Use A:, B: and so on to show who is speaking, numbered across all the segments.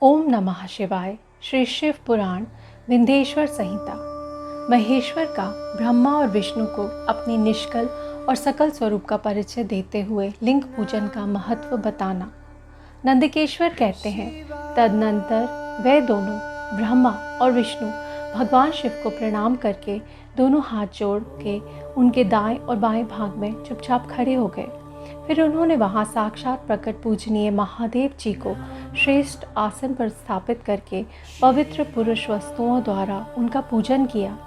A: ओम नमः शिवाय। श्री शिव पुराण विंध्येश्वर संहिता। महेश्वर का ब्रह्मा और विष्णु को अपनी निष्कल और सकल स्वरूप का परिचय देते हुए लिंग पूजन का महत्व बताना। नंदकेश्वर कहते हैं, तदनंतर वे दोनों ब्रह्मा और विष्णु भगवान शिव को प्रणाम करके दोनों हाथ जोड़ के उनके दाएं और बाएं भाग में चुपचाप खड़े हो गए। फिर उन्होंने वहां साक्षात प्रकट पूजनीय महादेव जी को श्रेष्ठ आसन पर स्थापित करके पवित्र पुरुष वस्तुओं द्वारा उनका पूजन किया।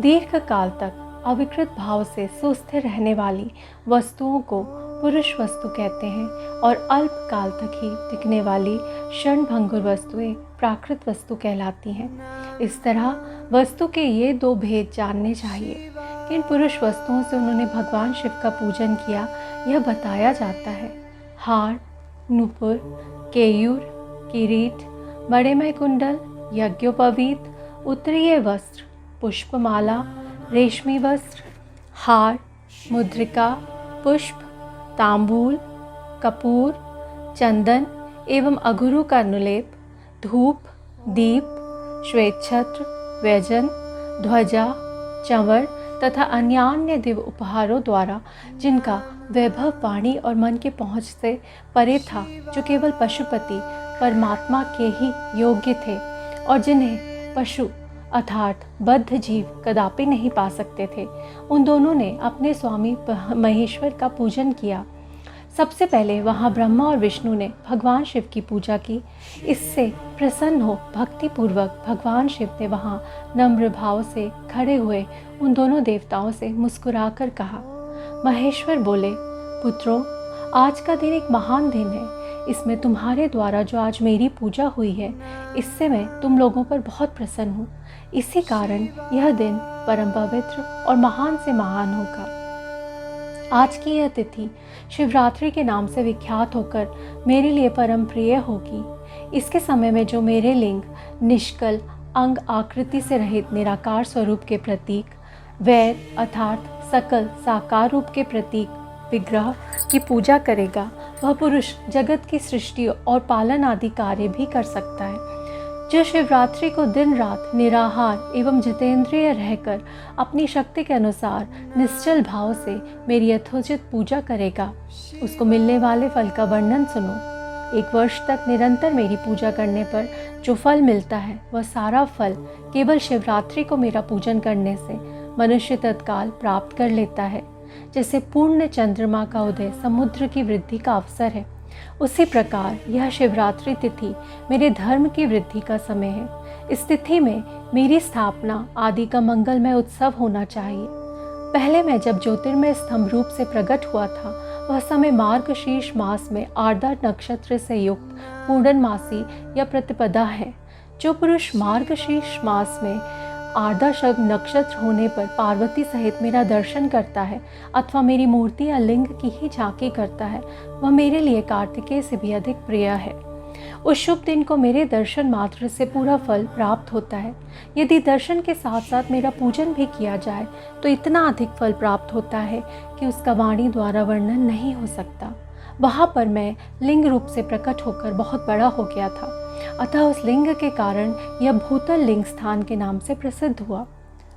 A: दीर्घ काल तक अविकृत भाव से सुस्थिर रहने वाली वस्तुओं को पुरुष वस्तु कहते हैं और अल्प काल तक ही टिकने वाली क्षणभंगुर वस्तुएं प्राकृत वस्तु कहलाती हैं। इस तरह वस्तु के ये दो भेद जानने चाहिए। किन पुरुष वस्तुओं से उन्होंने भगवान शिव का पूजन किया, यह बताया जाता है। हार, नूपुर, केयूर, किरीट, मणिमय कुंडल, यज्ञोपवीत, उत्तरीय वस्त्र, पुष्पमाला, रेशमी वस्त्र, हार, मुद्रिका, पुष्प, तांबूल, कपूर, चंदन एवं अघुरु का अनुलेप, धूप, दीप, श्वेतछत्र, व्यजन, ध्वजा, चंवर तथा अन्य दिव्य उपहारों द्वारा जिनका वैभव वाणी और मन के पहुँच से परे था, जो केवल पशुपति परमात्मा के ही योग्य थे और जिन्हें पशु अर्थात बद्ध जीव कदापि नहीं पा सकते थे, उन दोनों ने अपने स्वामी महेश्वर का पूजन किया। सबसे पहले वहाँ ब्रह्मा और विष्णु ने भगवान शिव की पूजा की। इससे प्रसन्न हो भक्तिपूर्वक भगवान शिव ने वहाँ नम्र भाव से खड़े हुए उन दोनों देवताओं से मुस्कुराकर कहा। महेश्वर बोले, पुत्रों, आज का दिन एक महान दिन है। इसमें तुम्हारे द्वारा जो आज मेरी पूजा हुई है, इससे मैं तुम लोगों पर बहुत प्रसन्न हूँ। इसी कारण यह दिन परम पवित्र और महान से महान होगा। आज की यह तिथि शिवरात्रि के नाम से विख्यात होकर मेरे लिए परम प्रिय होगी। इसके समय में जो मेरे लिंग निष्कल अंग आकृति से रहित निराकार स्वरूप के प्रतीक, वैर अर्थात सकल साकार रूप के प्रतीक विग्रह की पूजा करेगा, वह पुरुष जगत की सृष्टि और पालन आदि कार्य भी कर सकता है। जो शिवरात्रि को दिन रात निराहार एवं जितेंद्रिय रहकर अपनी शक्ति के अनुसार निश्चल भाव से मेरी यथोचित पूजा करेगा, उसको मिलने वाले फल का वर्णन सुनो। 1 वर्ष तक निरंतर मेरी पूजा करने पर जो फल मिलता है, वह सारा फल केवल शिवरात्रि को मेरा पूजन करने से मनुष्य तत्काल प्राप्त कर लेता है। जैसे पूर्ण चंद्रमा का उदय समुद्र की वृद्धि का अवसर है, उसी प्रकार यह शिवरात्रि तिथि मेरे धर्म की वृद्धि का समय है। इस तिथि में मेरी स्थापना आदि का मंगलमय उत्सव होना चाहिए। पहले मैं जब ज्योतिर्मय स्तंभ रूप से प्रकट हुआ था, वह समय मार्गशीर्ष मास में आर्द्रा नक्षत्र से युक्त पूर्णमासी या प्रतिपदा है। जो पुरुष मार्गशीर्ष मास में आर्द्रा नक्षत्र होने पर पार्वती सहित मेरा दर्शन करता है अथवा मेरी मूर्ति या लिंग की ही झांकी करता है, वह मेरे लिए कार्तिकेय से भी अधिक प्रिय है। उस शुभ दिन को मेरे दर्शन मात्र से पूरा फल प्राप्त होता है। यदि दर्शन के साथ साथ मेरा पूजन भी किया जाए तो इतना अधिक फल प्राप्त होता है कि उसका वाणी द्वारा वर्णन नहीं हो सकता। वहाँ पर मैं लिंग रूप से प्रकट होकर बहुत बड़ा हो गया था, अतः उस लिंग के कारण यह भूतल लिंग स्थान के नाम से प्रसिद्ध हुआ।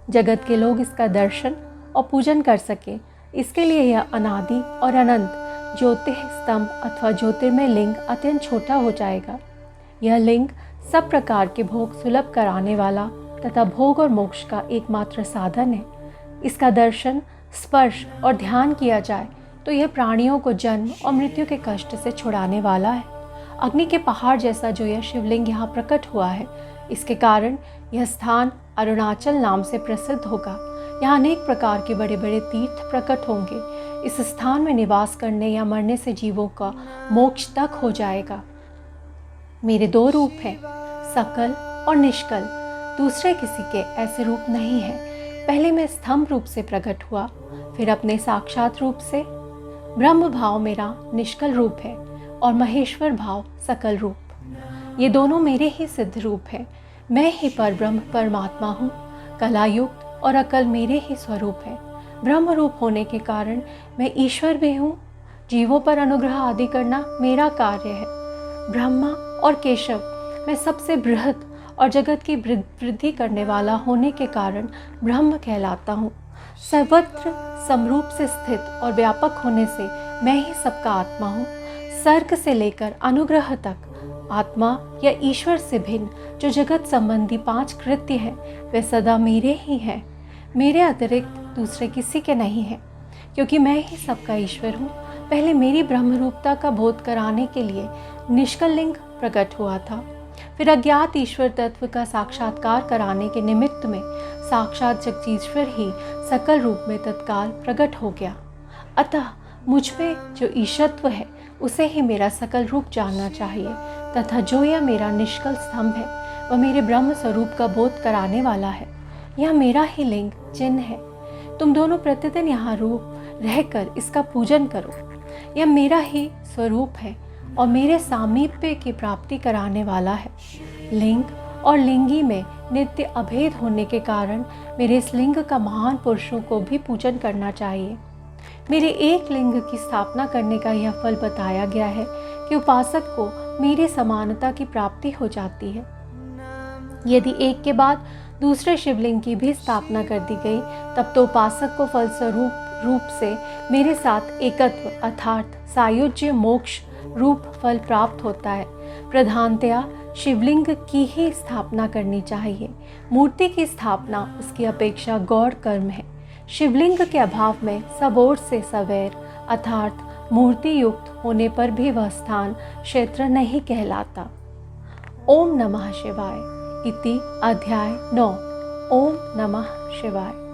A: जगत के लोग इसका दर्शन और पूजन कर सके, इसके लिए यह अनादि और अनंत ज्योतिः स्तंभ अथवा ज्योतिर्मय लिंग अत्यंत छोटा हो जाएगा। यह लिंग सब प्रकार के भोग सुलभ कराने वाला तथा भोग और मोक्ष का एकमात्र साधन है। इसका दर्शन, स्पर्श और ध्यान किया जाए तो यह प्राणियों को जन्म और मृत्यु के कष्ट से छुड़ाने वाला है। अग्नि के पहाड़ जैसा जो यह शिवलिंग यहाँ प्रकट हुआ है, इसके कारण यह स्थान अरुणाचल नाम से प्रसिद्ध होगा। यहाँ अनेक प्रकार के बड़े बड़े तीर्थ प्रकट होंगे। इस स्थान में निवास करने या मरने से जीवों का मोक्ष तक हो जाएगा। मेरे 2 रूप हैं, सकल और निष्कल। दूसरे किसी के ऐसे रूप नहीं है। पहले मैं स्तंभ रूप से प्रकट हुआ, फिर अपने साक्षात रूप से। ब्रह्म भाव मेरा निष्कल रूप है और महेश्वर भाव सकल रूप। ये दोनों मेरे ही सिद्ध रूप हैं। मैं ही परब्रह्म परमात्मा हूँ। कलायुक्त और अकल मेरे ही स्वरूप है। ब्रह्म रूप होने के कारण मैं ईश्वर भी हूँ। जीवों पर अनुग्रह आदि करना मेरा कार्य है। ब्रह्मा और केशव मैं सबसे बृहद और जगत की वृद्धि करने वाला होने के कारण ब्रह्म कहलाता हूँ। सर्वत्र समरूप से स्थित और व्यापक होने से मैं ही सबका आत्मा हूँ। सर्ग से लेकर अनुग्रह तक आत्मा या ईश्वर से भिन्न जो जगत संबंधी 5 कृत्य हैं वे सदा मेरे ही हैं। मेरे अतिरिक्त दूसरे किसी के नहीं हैं, क्योंकि मैं ही सबका ईश्वर हूँ। पहले मेरी ब्रह्मरूपता का बोध कराने के लिए निष्कल लिंग प्रकट हुआ था। फिर अज्ञात ईश्वर तत्व का साक्षात्कार कराने के निमित्त में साक्षात जगदीश्वर ही सकल रूप में तत्काल प्रकट हो गया। अतः मुझ में जो ईशत्व है उसे ही मेरा सकल रूप जानना चाहिए, तथा जो यह मेरा निष्कल स्तंभ है वह मेरे ब्रह्म स्वरूप का बोध कराने वाला है। यह मेरा ही लिंग चिन्ह है। तुम दोनों प्रतिदिन यहाँ रूप रहकर इसका पूजन करो। यह मेरा ही स्वरूप है और मेरे सामीप्य की प्राप्ति कराने वाला है। लिंग और लिंगी में नित्य अभेद होने के कारण मेरे इस लिंग का महान पुरुषों को भी पूजन करना चाहिए। मेरे एक लिंग की स्थापना करने का यह फल बताया गया है कि उपासक को मेरी समानता की प्राप्ति हो जाती है। यदि एक के बाद दूसरे शिवलिंग की भी स्थापना कर दी गई तब तो उपासक को फलस्वरूप रूप से मेरे साथ एकत्व अर्थात सायुज्य मोक्ष रूप फल प्राप्त होता है। प्रधानतया शिवलिंग की ही स्थापना करनी चाहिए। मूर्ति की स्थापना उसकी अपेक्षा गौण कर्म है। शिवलिंग के अभाव में सब ओर से सवैर अर्थात मूर्ति युक्त होने पर भी वह स्थान क्षेत्र नहीं कहलाता। ओम नमः शिवाय इति अध्याय 9। ओम नमः शिवाय।